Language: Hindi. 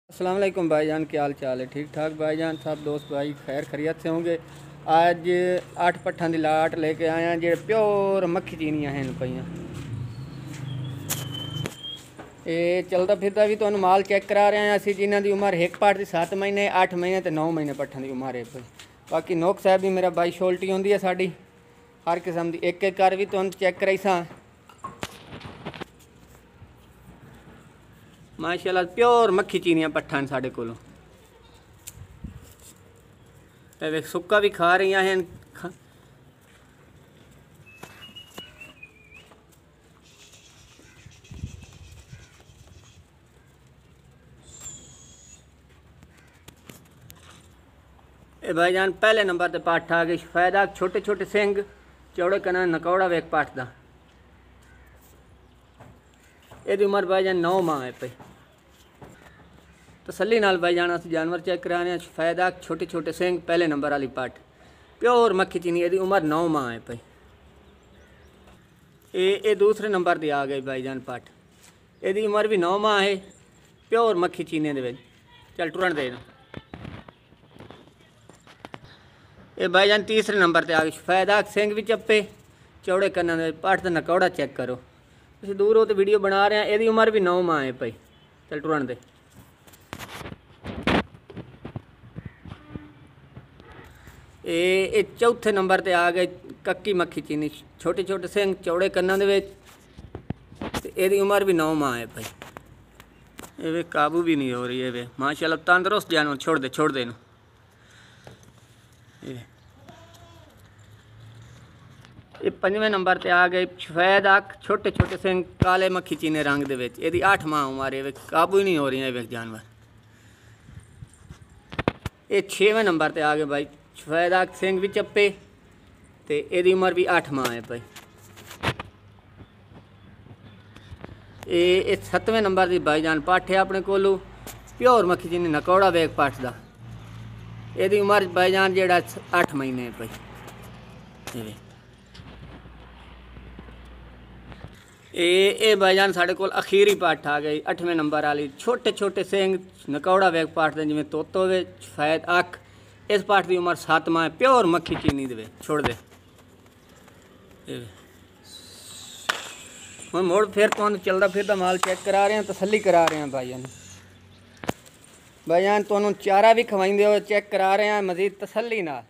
अस्सलाम वालेकुम भाईजान, क्या हाल चाल है? ठीक ठाक भाईजान, सब दोस्त भाई खैर खैरियत से होंगे। आज 8 पट्ठा की लाट लेके आया जो प्योर मक्खी चीनियाँ हैं पईयां। ये चलता फिरता भी तुहानू माल चेक करा रहे हैं असी, जिन्हों की उम्र एक पाठ की 7 महीने 8 महीने तो 9 महीने पट्ठा की उम्र है भाई। बाकी नोक साहब भी मेरा भाई शोल्टी होंगी है साड़ी हर किस्म की, एक एक कर भी तुहानू चेक कराई सा। माशाल्लाह प्योर मक्खी चीनियाँ पट्ठा साढ़े को सुक्का भी खा रही हैं। ए भाईजान पहले नंबर ते पाठ आ गई फायदा, छोटे छोटे सिंग चौड़े कना नकौड़ा वेक पाठ दा। यदी उम्र भाईजान 9 माह है पई। तसली नाल भाईजान अस जानवर चेक करा रहे हैं। फायदा छोटे छोटे सिंग पहले नंबर वाली पाठ प्योर मक्खी चीनी, यदी उम्र 9 माह है पई। ये दूसरे नंबर पर आ गई भाईजान पाठ, यदी उम्र भी 9 माह है, प्योर मक्खी चीनी दे। चल टुरन दे। ये भाईजान तीसरे नंबर पर आ गई फायदा, सिंग भी चप्पे चौड़े कन्ना दे पाठ का नकौड़ा चेक करो। तुम दूर हो तो वीडियो बना रहे हैं। यदी उम्र भी 9 माह है पई। चल टुरन दे। ये चौथे नंबर पर आ गए कक्की मक्खी चीनी, छोटे छोटे सिंग चौड़े कन्ना दे। यदी उम्र भी 9 माह है भाई। ये काबू भी नहीं हो रही है वे, माशाल्लाह तंदुरुस्त जानवर। छोड़ दे इनू। ये 5वें नंबर पर आ गए सफेद अख, छोटे छोटे सिंग काले मक्खी चीने रंग दे विच। यदी 8 माह उम्र है, काबू ही नहीं हो रही है वे जानवर। ये 6वें नंबर पर आ गए भाई सफेद अख, सिंग भी चप्पे ते यदी उम्र भी 8 माह है भाई। ये 7वें नंबर की भाईजान पाठ है अपने कोलू, प्योर मक्खी चीनी नकौड़ा वेग पाठ दा। यदी उम्र भाईजान जेड़ा 8 महीने है भाई। ये भाईजान साढ़े को अखीरी पाठ आ गई 8वें नंबर वाली, छोटे छोटे सिंग नकौड़ा वेग पाठ दे जिमें तोतो वे सफेद अख। इस पाठ की उम्र 7 माह है, प्योर मक्खी चीनी दे। छोड़ दे हम मोड़ फिर तुम चलता फिरता माल चेक करा रहे हैं, तसली करा रहे हैं भाईजान। भाईजान तुम चारा भी खवाइंदे हो, चेक करा रहे हैं मजीद तसली नाल।